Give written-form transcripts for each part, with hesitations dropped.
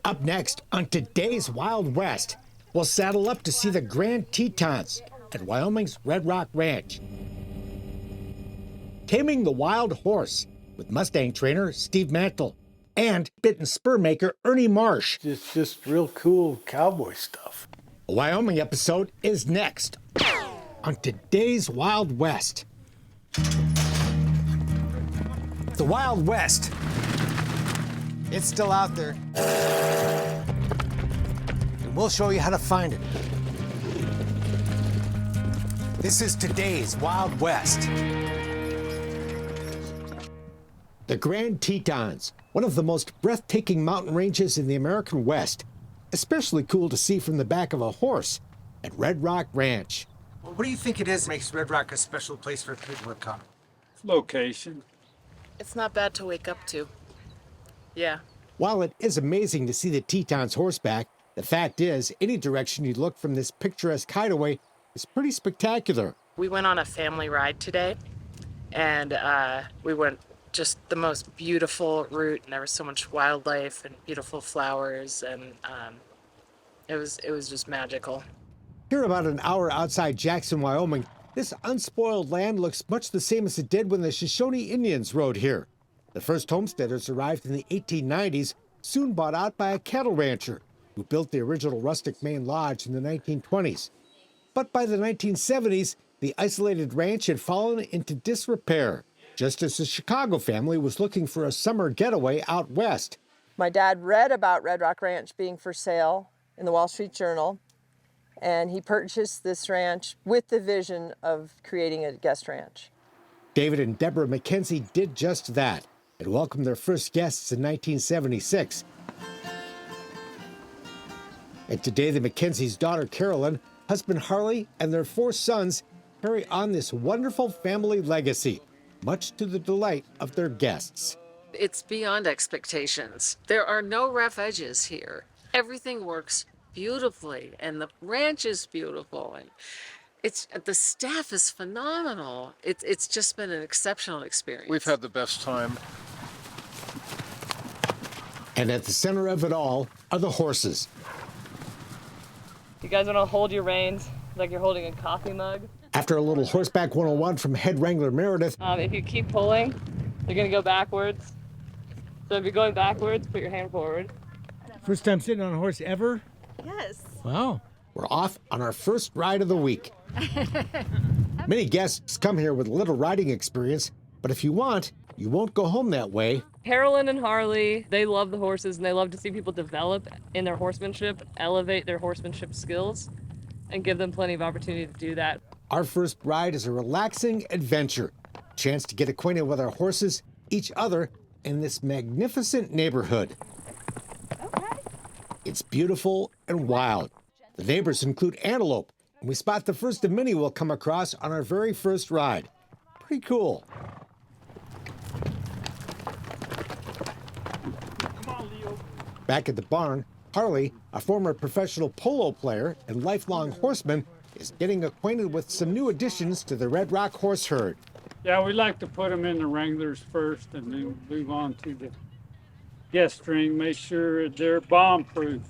Up next on today's Wild West, we'll saddle up to see the Grand Tetons at Wyoming's Red Rock Ranch. Taming the wild horse with Mustang trainer Steve Mantle and bit and spur maker Ernie Marsh. It's just real cool cowboy stuff. A Wyoming episode is next on today's Wild West. The Wild West. It's still out there. And we'll show you how to find it. This is today's Wild West. The Grand Tetons, one of the most breathtaking mountain ranges in the American West. Especially cool to see from the back of a horse at Red Rock Ranch. Well, what do you think it is that makes Red Rock a special place for people to come? Location. It's not bad to wake up to. Yeah. While it is amazing to see the Tetons horseback, the fact is, any direction you look from this picturesque hideaway is pretty spectacular. We went on a family ride today, and we went just the most beautiful route, and there was so much wildlife and beautiful flowers, and it was just magical. Here about an hour outside Jackson, Wyoming, this unspoiled land looks much the same as it did when the Shoshone Indians rode here. The first homesteaders arrived in the 1890s, soon bought out by a cattle rancher who built the original rustic main lodge in the 1920s. But by the 1970s, the isolated ranch had fallen into disrepair, just as the Chicago family was looking for a summer getaway out west. My dad read about Red Rock Ranch being for sale in the Wall Street Journal, and he purchased this ranch with the vision of creating a guest ranch. David and Deborah McKenzie did just that and welcomed their first guests in 1976. And today, the McKenzie's daughter, Carolyn, husband Harley, and their 4 sons carry on this wonderful family legacy, much to the delight of their guests. It's beyond expectations. There are no rough edges here. Everything works beautifully, and the ranch is beautiful, and the staff is phenomenal. It's just been an exceptional experience. We've had the best time. And at the center of it all are the horses. You guys want to hold your reins like you're holding a coffee mug? After a little horseback 101 from head wrangler Meredith, If you keep pulling, you're going to go backwards. So if you're going backwards, put your hand forward. first time sitting on a horse ever? Yes. Wow. We're off on our first ride of the week. Many guests come here with little riding experience, but if you want, you won't go home that way. Carolyn and Harley, they love the horses, and they love to see people develop in their horsemanship, elevate their horsemanship skills, and give them plenty of opportunity to do that. Our first ride is a relaxing adventure, a chance to get acquainted with our horses, each other, and this magnificent neighborhood. Okay. It's beautiful and wild. The neighbors include antelope, and we spot the first of many we'll come across on our very first ride. Pretty cool. Back at the barn, Harley, a former professional polo player and lifelong horseman, is getting acquainted with some new additions to the Red Rock horse herd. Yeah, we like to put them in the Wranglers first and then move on to the guest string, make sure they're bomb-proof.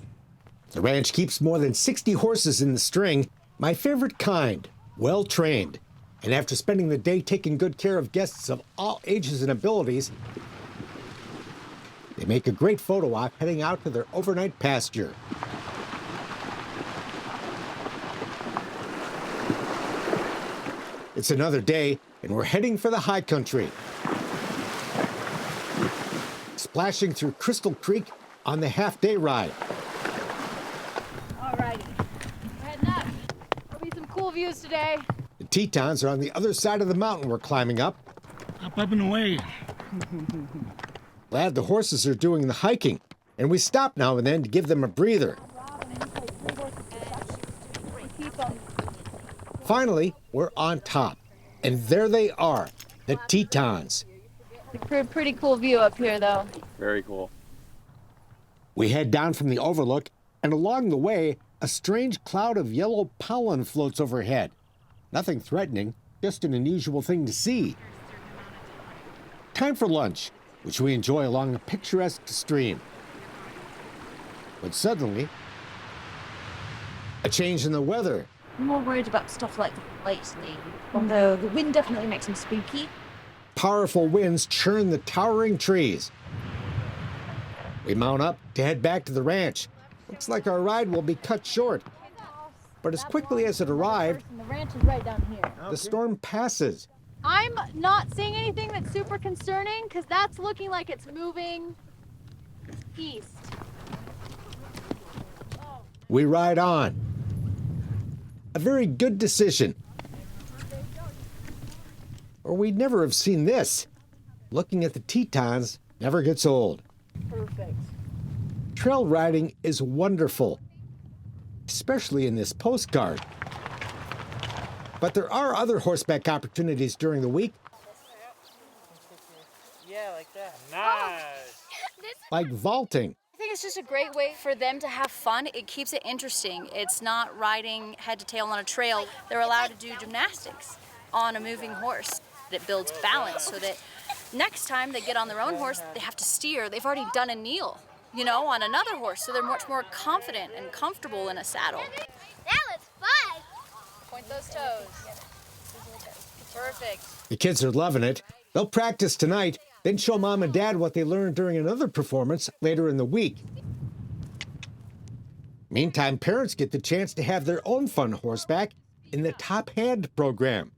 The ranch keeps more than 60 horses in the string, my favorite kind, well-trained. And after spending the day taking good care of guests of all ages and abilities, they make a great photo op heading out to their overnight pasture. It's another day, and we're heading for the high country. Splashing through Crystal Creek on the half-day ride. All righty. We're heading up. There'll be some cool views today. The Tetons are on the other side of the mountain we're climbing up. Up and away. Glad the horses are doing the hiking, and we stop now and then to give them a breather. Finally, we're on top, and there they are, the Tetons. Pretty cool view up here, though. Very cool. We head down from the overlook, and along the way, a strange cloud of yellow pollen floats overhead. Nothing threatening, just an unusual thing to see. Time for lunch, which we enjoy along a picturesque stream. But suddenly, a change in the weather. I'm more worried about stuff like lightning. Although the wind definitely makes them spooky. Powerful winds churn the towering trees. We mount up to head back to the ranch. Looks like our ride will be cut short. But as quickly as it arrived, The ranch is right down here. the storm passes. I'm not seeing anything that's super concerning because that's looking like it's moving east. We ride on. A very good decision. Or we'd never have seen this. Looking at the Tetons never gets old. Perfect. Trail riding is wonderful, especially in this postcard. But there are other horseback opportunities during the week, Yeah, like that. Nice. like vaulting. I think it's just a great way for them to have fun. It keeps it interesting. It's not riding head to tail on a trail. They're allowed to do gymnastics on a moving horse. It builds balance so that next time they get on their own horse, they have to steer. They've already done a kneel, on another horse, so they're much more confident and comfortable in a saddle. That was fun. Point those toes. Perfect. The kids are loving it. They'll practice tonight, then show mom and dad what they learned during another performance later in the week. Meantime, parents get the chance to have their own fun horseback in the Top Hand program.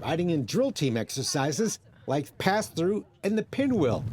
Riding in drill team exercises like pass-through and the pinwheel.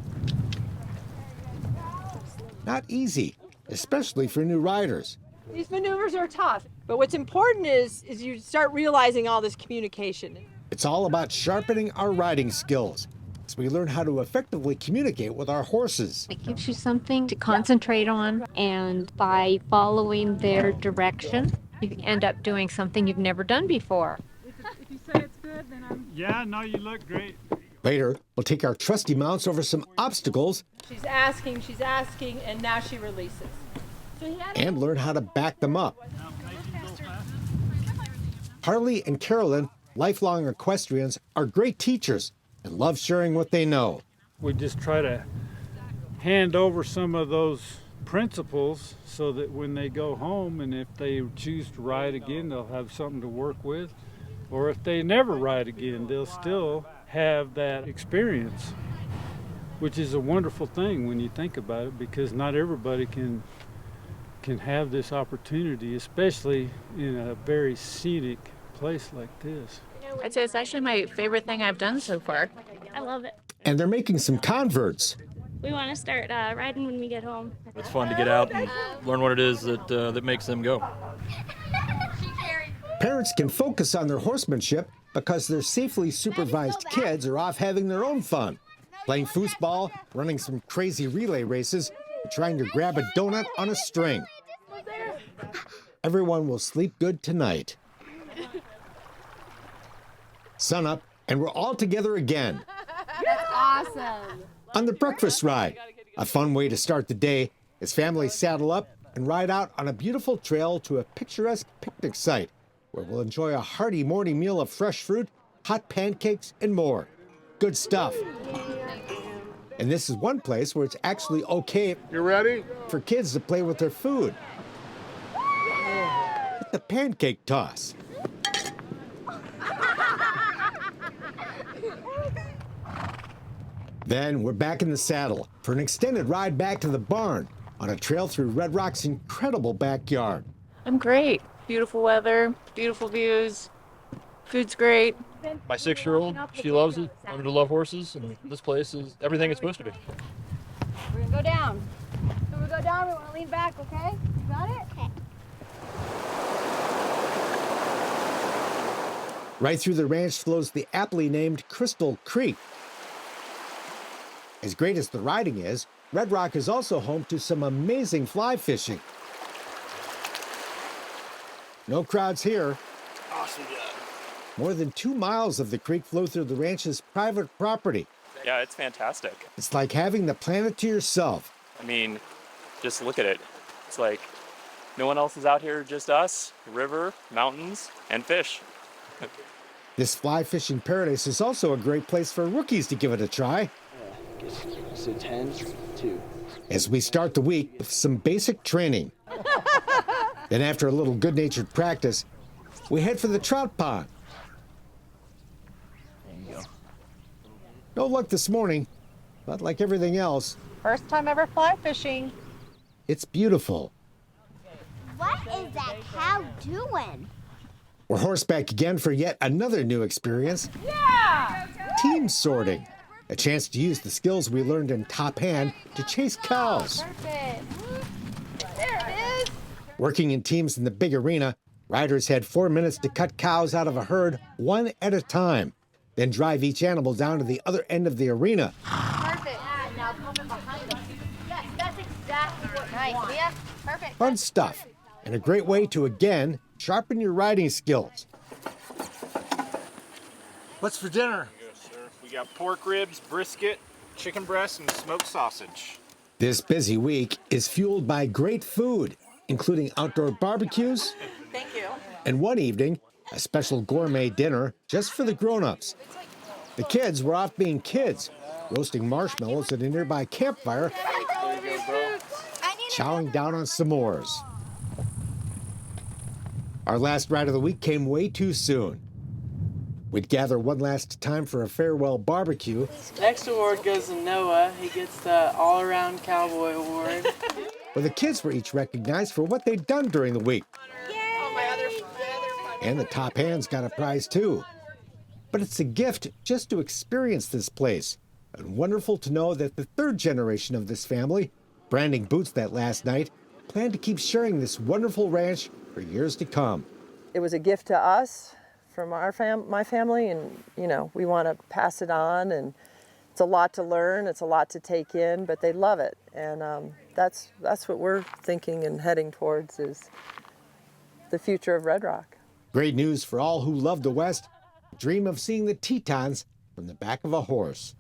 Not easy, especially for new riders. These maneuvers are tough, but what's important is you start realizing all this communication. It's all about sharpening our riding skills as we learn how to effectively communicate with our horses. It gives you something to concentrate on, and by following their direction, you end up doing something you've never done before. If you say it's good, then Yeah, no, you look great. Later, we'll take our trusty mounts over some obstacles She's asking, and now she releases. and learn how to back them up. Harley and Carolyn, lifelong equestrians, are great teachers and love sharing what they know. We just try to hand over some of those principles so that when they go home and if they choose to ride again, they'll have something to work with. Or if they never ride again, they'll still have that experience, which is a wonderful thing when you think about it, because not everybody can have this opportunity, especially in a very scenic place like this. I'd say it's actually my favorite thing I've done so far. I love it. And they're making some converts. We want to start riding when we get home. It's fun to get out and learn what it is that makes them go. Parents can focus on their horsemanship because their safely supervised kids are off having their own fun, playing foosball, running some crazy relay races, and trying to grab a donut on a string. Everyone will sleep good tonight. Sun up, and we're all together again. That's awesome. On the breakfast ride, a fun way to start the day as families saddle up and ride out on a beautiful trail to a picturesque picnic site where we'll enjoy a hearty morning meal of fresh fruit, hot pancakes, and more. Good stuff. And this is one place where it's actually okay for kids to play with their food. With the pancake toss. Then we're back in the saddle for an extended ride back to the barn on a trail through Red Rock's incredible backyard. I'm great. Beautiful weather, beautiful views, food's great. My 6-year-old, she loves it. I learned to love horses, and this place is everything it's supposed to be. We're gonna go down. When we go down, we want to lean back, okay? You got it? Okay. Right through the ranch flows the aptly named Crystal Creek. As great as the riding is, Red Rock is also home to some amazing fly fishing. No crowds here. Awesome job. More than 2 miles of the creek flow through the ranch's private property. Yeah, it's fantastic. It's like having the planet to yourself. I mean, just look at it. It's like no one else is out here, just us, river, mountains, and fish. This fly fishing paradise is also a great place for rookies to give it a try. focus. So 10, 2. As we start the week with some basic training. Then after a little good-natured practice, we head for the trout pond. There you go. No luck this morning, but like everything else, First time ever fly fishing. it's beautiful. What is that cow doing? We're horseback again for yet another new experience. Yeah! Team sorting. A chance to use the skills we learned in Top Hand to chase cows. Perfect. There it is. Working in teams in the big arena, riders had 4 minutes to cut cows out of a herd one at a time, then drive each animal down to the other end of the arena. Perfect. And now coming behind us. Yes, that's exactly what we want. Yeah, perfect. Fun stuff, and a great way to, again, sharpen your riding skills. What's for dinner? Yes, sir. We got pork ribs, brisket, chicken breast, and smoked sausage. This busy week is fueled by great food, including outdoor barbecues. Thank you. And one evening, a special gourmet dinner just for the grown-ups. The kids were off being kids, roasting marshmallows at a nearby campfire, chowing down on s'mores. Our last ride of the week came way too soon. We'd gather one last time for a farewell barbecue. Next award goes to Noah. He gets the all-around cowboy award. Where the kids were each recognized for what they'd done during the week. And the top hands got a prize too. But it's a gift just to experience this place. And wonderful to know that the third generation of this family, branding boots that last night, plan to keep sharing this wonderful ranch for years to come. It was a gift to us from my family, and we want to pass it on, and it's a lot to learn, it's a lot to take in, but they love it, and that's what we're thinking and heading towards, is the future of Red Rock. Great news for all who love the West. Dream of seeing the Tetons from the back of a horse.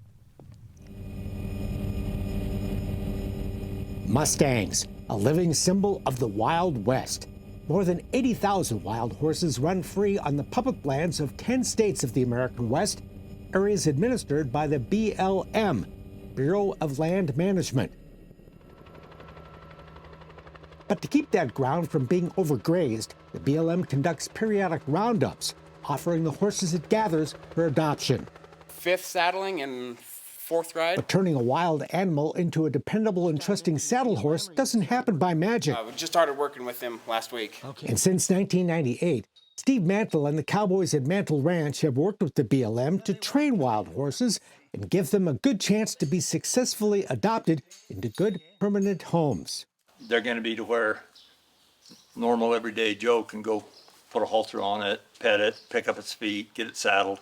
Mustangs, a living symbol of the Wild West. More than 80,000 wild horses run free on the public lands of 10 states of the American West, areas administered by the BLM, Bureau of Land Management. But to keep that ground from being overgrazed, the BLM conducts periodic roundups, offering the horses it gathers for adoption. 5th saddling and 4th ride. But turning a wild animal into a dependable and trusting saddle horse doesn't happen by magic. We just started working with him last week. And since 1998, Steve Mantle and the Cowboys at Mantle Ranch have worked with the BLM to train wild horses and give them a good chance to be successfully adopted into good permanent homes. They're going to be to where normal everyday Joe can go put a halter on it, pet it, pick up its feet, get it saddled.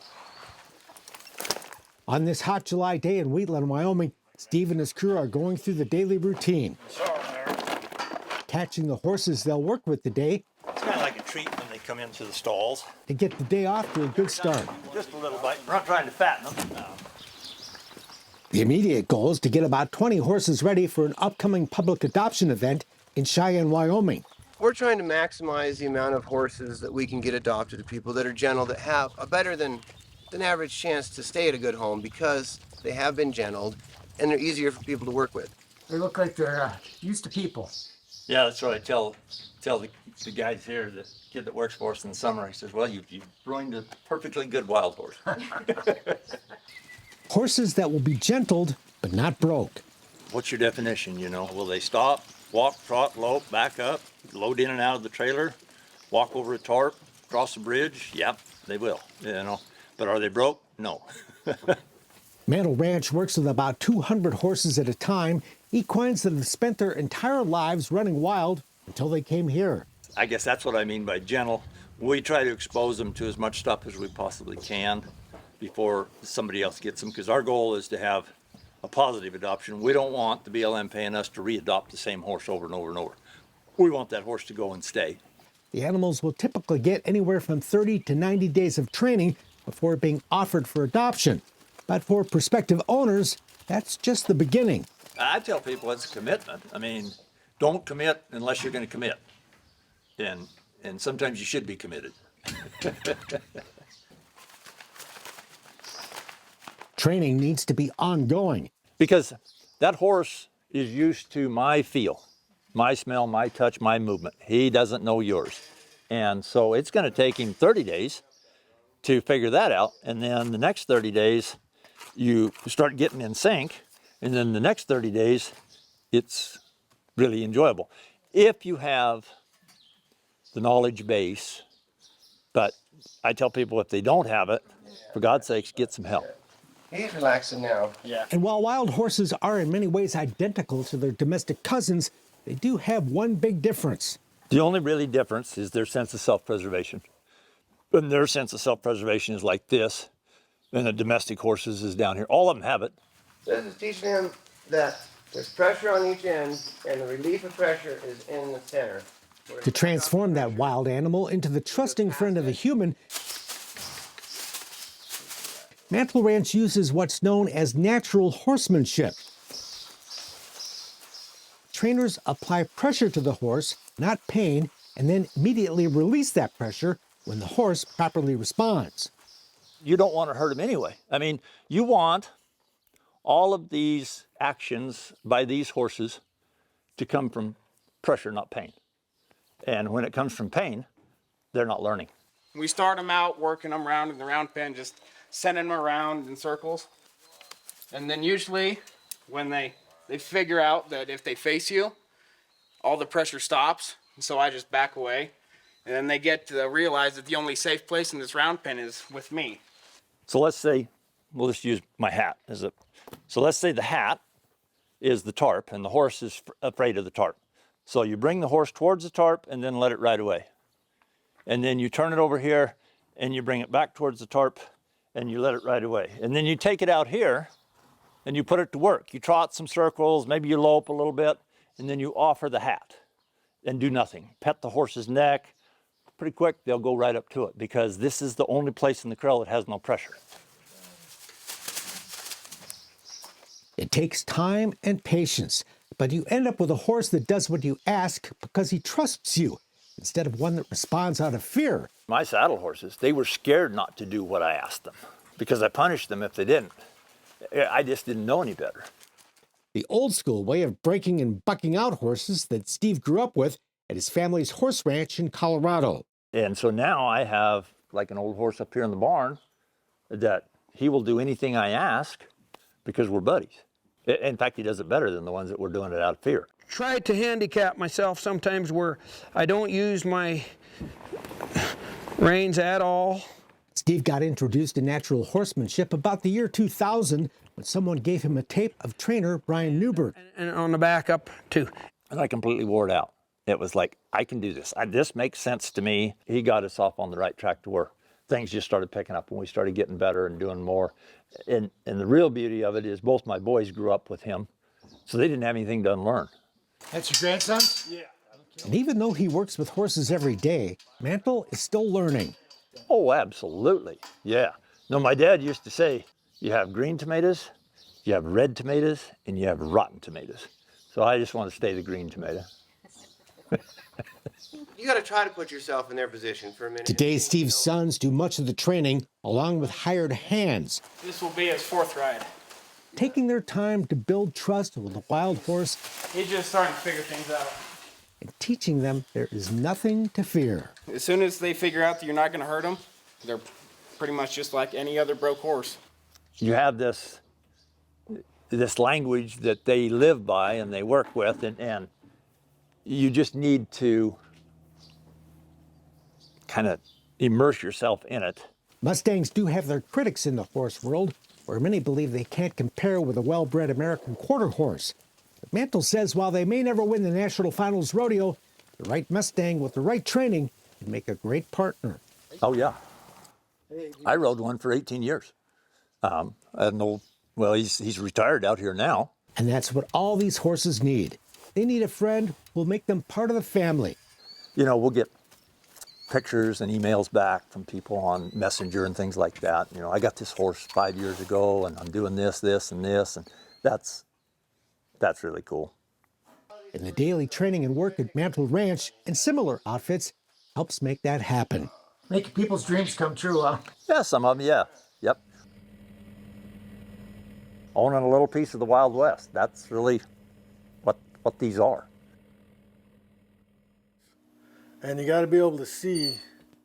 On this hot July day in Wheatland, Wyoming, Steve and his crew are going through the daily routine. Catching the horses they'll work with today. It's kind of like a treat when they come into the stalls. To get the day off to a good start. Just a little bite. We're not trying to fatten them. No. The immediate goal is to get about 20 horses ready for an upcoming public adoption event in Cheyenne, Wyoming. We're trying to maximize the amount of horses that we can get adopted to people that are gentle, that have a better than average chance to stay at a good home because they have been gentled and they're easier for people to work with. They look like they're used to people. Yeah, that's what I tell the guys here, the kid that works for us in the summer. He says, well, you've ruined a perfectly good wild horse. Horses that will be gentled, but not broke. What's your definition, Will they stop, walk, trot, lope, back up, load in and out of the trailer, walk over a tarp, cross a bridge? Yep, they will, But are they broke? No. Mantle Ranch works with about 200 horses at a time, equines that have spent their entire lives running wild until they came here. I guess that's what I mean by gentle. We try to expose them to as much stuff as we possibly can before somebody else gets them, because our goal is to have a positive adoption. We don't want the BLM paying us to re-adopt the same horse over and over and over. We want that horse to go and stay. The animals will typically get anywhere from 30 to 90 days of training before being offered for adoption. But for prospective owners, that's just the beginning. I tell people it's a commitment. I mean, don't commit unless you're going to commit. And sometimes you should be committed. Training needs to be ongoing. Because that horse is used to my feel, my smell, my touch, my movement. He doesn't know yours. And so it's going to take him 30 days to figure that out. And then the next 30 days, you start getting in sync. And then the next 30 days, it's really enjoyable. If you have the knowledge base, but I tell people if they don't have it, for God's sakes, get some help. He's relaxing now. Yeah. And while wild horses are in many ways identical to their domestic cousins, they do have one big difference. The only really difference is their sense of self-preservation. And their sense of self-preservation is like this, and the domestic horses is down here. All of them have it. This is teaching him that there's pressure on each end, and the relief of pressure is in the center. To transform that wild animal into the trusting friend of the human, Mantle Ranch uses what's known as natural horsemanship. Trainers apply pressure to the horse, not pain, and then immediately release that pressure when the horse properly responds. You don't want to hurt him anyway. I mean, you want all of these actions by these horses to come from pressure, not pain. And when it comes from pain, they're not learning. We start them out working them around in the round pen, just sending them around in circles. And then usually when they figure out that if they face you, all the pressure stops. And so I just back away. And then they get to realize that the only safe place in this round pen is with me. So let's say, we'll just use my hat as a, so let's say the hat is the tarp and the horse is afraid of the tarp. So you bring the horse towards the tarp and then let it ride away. And then you turn it over here and you bring it back towards the tarp and you let it ride away. And then you take it out here and you put it to work. You trot some circles, maybe you lope a little bit, and then you offer the hat and do nothing. Pet the horse's neck. Pretty quick, they'll go right up to it because this is the only place in the corral that has no pressure. It takes time and patience, but you end up with a horse that does what you ask because he trusts you, instead of one that responds out of fear. My saddle horses, they were scared not to do what I asked them because I punished them if they didn't. I just didn't know any better. The old school way of breaking and bucking out horses that Steve grew up with at his family's horse ranch in Colorado. And so now I have like an old horse up here in the barn that he will do anything I ask because we're buddies. In fact, he does it better than the ones that were doing it out of fear. Try to handicap myself sometimes where I don't use my reins at all. Steve got introduced to natural horsemanship about the year 2000 when someone gave him a tape of trainer Brian Newberg. And on the back up too. And I completely wore it out. It was like, I can do this. This makes sense to me. He got us off on the right track to where things just started picking up and we started getting better and doing more. And the real beauty of it is both my boys grew up with him, so they didn't have anything to unlearn. That's your grandson? Yeah. And even though he works with horses every day, Mantle is still learning. Oh, absolutely. Yeah. No, my dad used to say, you have green tomatoes, you have red tomatoes, and you have rotten tomatoes. So I just want to stay the green tomato. You got to try to put yourself in their position for a minute. Today, Steve's sons do much of the training along with hired hands, This will be his fourth ride. taking their time to build trust with the wild horse He's just starting to figure things out. and teaching them there is nothing to fear. As soon as they figure out that you're not going to hurt them, they're pretty much just like any other broke horse. You have this language that they live by and they work with, and you just need to kind of immerse yourself in it. Mustangs do have their critics in the horse world, where many believe they can't compare with a well-bred American quarter horse. But Mantle says while they may never win the National Finals rodeo, the right Mustang with the right training can make a great partner. Oh, yeah. I rode one for 18 years. An old, well, he's retired out here now. And that's what all these horses need. They need a friend who will make them part of the family. You know, we'll get pictures and emails back from people on Messenger and things like that. You know, I got this horse 5 years ago and I'm doing this, this, and this, and that's really cool. And the daily training and work at Mantle Ranch and similar outfits helps make that happen. Making people's dreams come true, huh? Yeah, some of them, yeah. Yep. owning a little piece of the Wild West. That's really what these are. And you got to be able to see.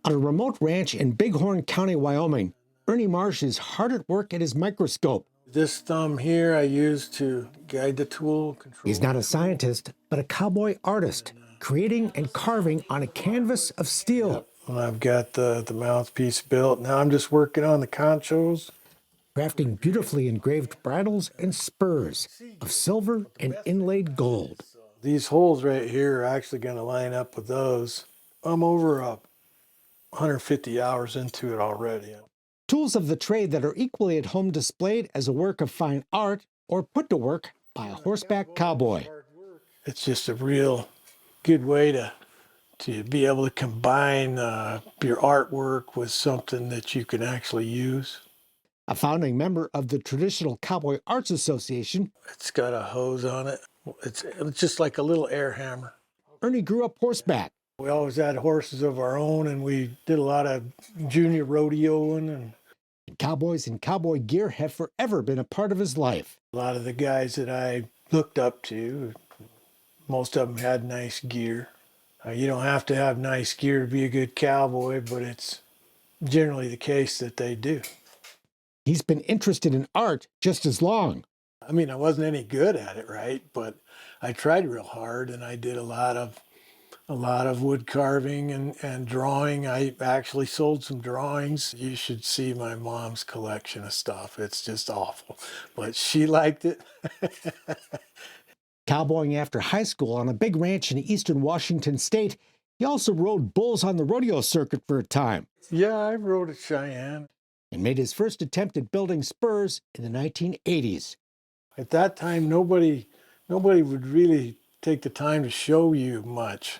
On a remote ranch in Bighorn County, Wyoming, Ernie Marsh is hard at work at his microscope. This thumb here I use to guide the tool. He's not a scientist, but a cowboy artist, creating and carving on a canvas of steel. Yep. Well, I've got the mouthpiece built. Now I'm just working on the conchos. Crafting beautifully engraved bridles and spurs of silver and inlaid gold. These holes right here are actually going to line up with those. I'm over 150 hours into it already. Tools of the trade that are equally at home displayed as a work of fine art or put to work by a horseback cowboy. It's just a real good way to be able to combine your artwork with something that you can actually use. A founding member of the Traditional Cowboy Arts Association. It's got a hose on it. It's just like a little air hammer. Ernie grew up horseback. We always had horses of our own, and we did a lot of junior rodeoing. And cowboys and cowboy gear have forever been a part of his life. A lot of the guys that I looked up to, most of them had nice gear. You don't have to have nice gear to be a good cowboy, but it's generally the case that they do. He's been interested in art just as long. I mean, I wasn't any good at it, right? But I tried real hard, and I did a lot of wood carving and drawing. I actually sold some drawings. You should see my mom's collection of stuff. It's just awful, but she liked it. Cowboying after high school on a big ranch in eastern Washington state, he also rode bulls on the rodeo circuit for a time. Yeah, I rode at Cheyenne. And made his first attempt at building spurs in the 1980s. At that time, nobody would really take the time to show you much.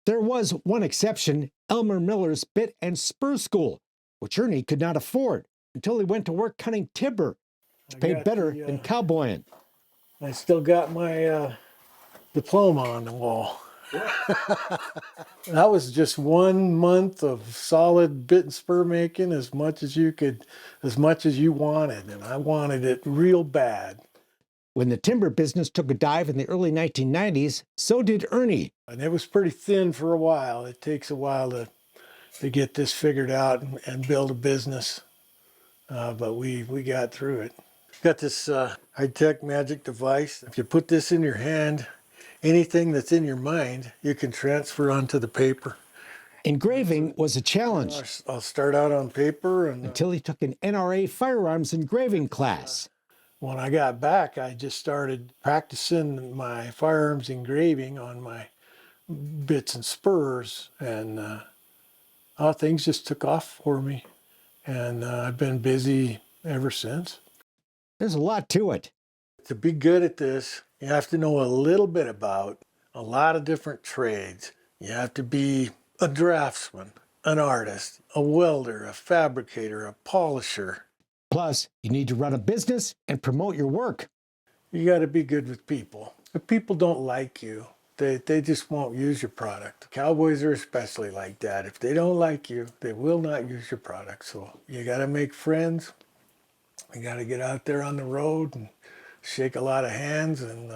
There was one exception, Elmer Miller's Bit and Spur School, which Ernie could not afford until he went to work cutting timber, which paid better than cowboying. I still got my diploma on the wall. That was just 1 month of solid bit and spur making, as much as you wanted, and I wanted it real bad. When the timber business took a dive in the early 1990s, so did Ernie. And it was pretty thin for a while. It takes a while to get this figured out and build a business, but we got through it. Got this high-tech magic device. If you put this in your hand, anything that's in your mind, you can transfer onto the paper. Engraving was a challenge. I'll start out on paper until he took an NRA firearms engraving class. When I got back, I just started practicing my firearms engraving on my bits and spurs, and things just took off for me, and I've been busy ever since. There's a lot to it. To be good at this, you have to know a little bit about a lot of different trades. You have to be a draftsman, an artist, a welder, a fabricator, a polisher. Plus, you need to run a business and promote your work. You got to be good with people. If people don't like you, they just won't use your product. Cowboys are especially like that. If they don't like you, they will not use your product. So you got to make friends. You got to get out there on the road and shake a lot of hands and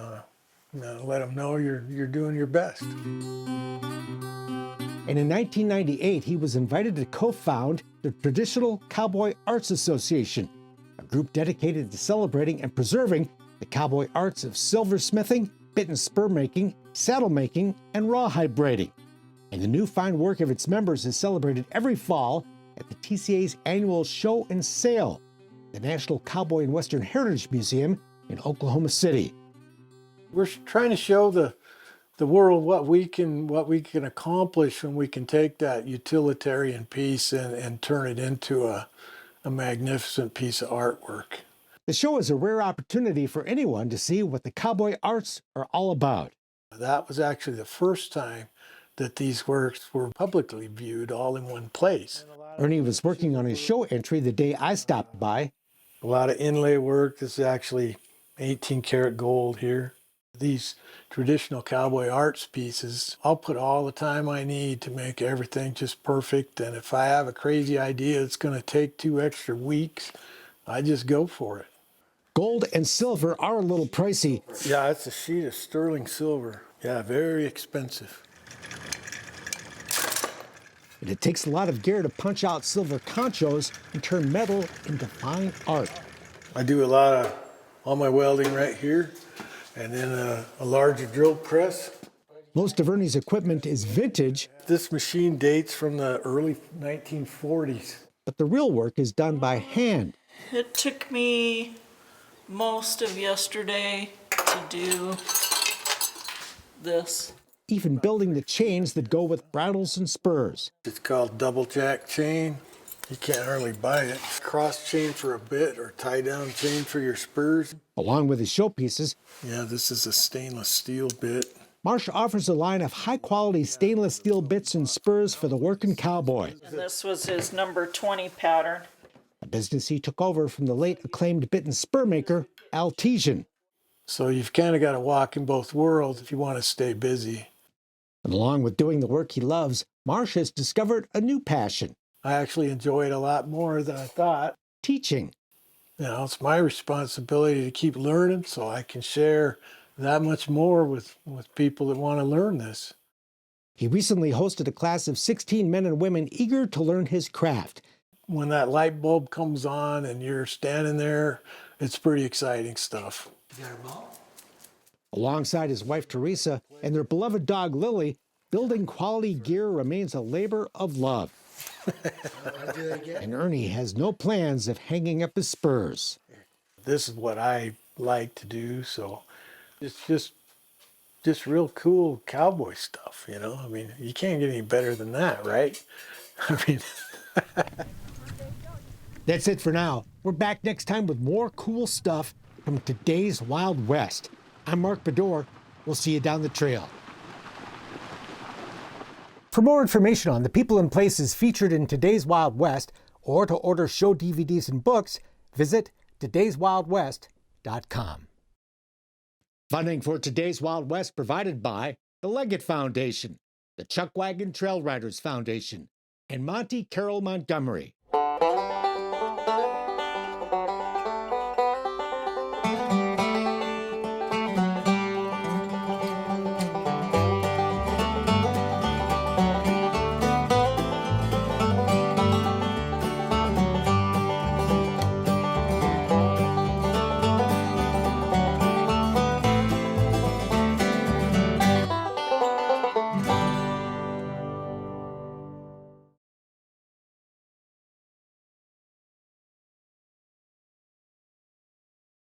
let them know you're doing your best. And in 1998, he was invited to co-found the Traditional Cowboy Arts Association, a group dedicated to celebrating and preserving the cowboy arts of silversmithing, bit and spur making, saddle making, and rawhide braiding. And the new fine work of its members is celebrated every fall at the TCA's annual show and sale, the National Cowboy and Western Heritage Museum in Oklahoma City. We're trying to show the world what we can accomplish when we can take that utilitarian piece and turn it into a magnificent piece of artwork. The show is a rare opportunity for anyone to see what the cowboy arts are all about. That was actually the first time that these works were publicly viewed all in one place. Ernie was working on his show entry the day I stopped by. A lot of inlay work. This is actually 18 karat gold here. These traditional cowboy arts pieces, I'll put all the time I need to make everything just perfect. And if I have a crazy idea that's going to take 2 extra weeks, I just go for it. Gold and silver are a little pricey. Yeah, it's a sheet of sterling silver. Yeah, very expensive. And it takes a lot of gear to punch out silver conchos and turn metal into fine art. I do a lot of all my welding right here, and then a larger drill press. Most of Ernie's equipment is vintage. This machine dates from the early 1940s. But the real work is done by hand. It took me most of yesterday to do this. Even building the chains that go with bridles and spurs. It's called double jack chain. You can't hardly buy it. Cross chain for a bit or tie down chain for your spurs. Along with his showpieces. Yeah, this is a stainless steel bit. Marsh offers a line of high-quality stainless steel bits and spurs for the working cowboy. And this was his number 20 pattern. A business he took over from the late acclaimed bit and spur maker, Artesian. So you've kind of got to walk in both worlds if you want to stay busy. And along with doing the work he loves, Marsh has discovered a new passion. I actually enjoy it a lot more than I thought. Teaching. You know, it's my responsibility to keep learning so I can share that much more with people that want to learn this. He recently hosted a class of 16 men and women eager to learn his craft. When that light bulb comes on and you're standing there, it's pretty exciting stuff. You got a ball? Alongside his wife Teresa and their beloved dog Lily, building quality gear remains a labor of love. And Ernie has no plans of hanging up his spurs. This is what I like to do, so it's just real cool cowboy stuff, you know? I mean, you can't get any better than that, right? I mean... That's it for now. We're back next time with more cool stuff from today's Wild West. I'm Mark Bedore. We'll see you down the trail. For more information on the people and places featured in today's Wild West, or to order show DVDs and books, visit todayswildwest.com. Funding for today's Wild West provided by the Leggett Foundation, the Chuckwagon Trail Riders Foundation, and Monty Carroll Montgomery.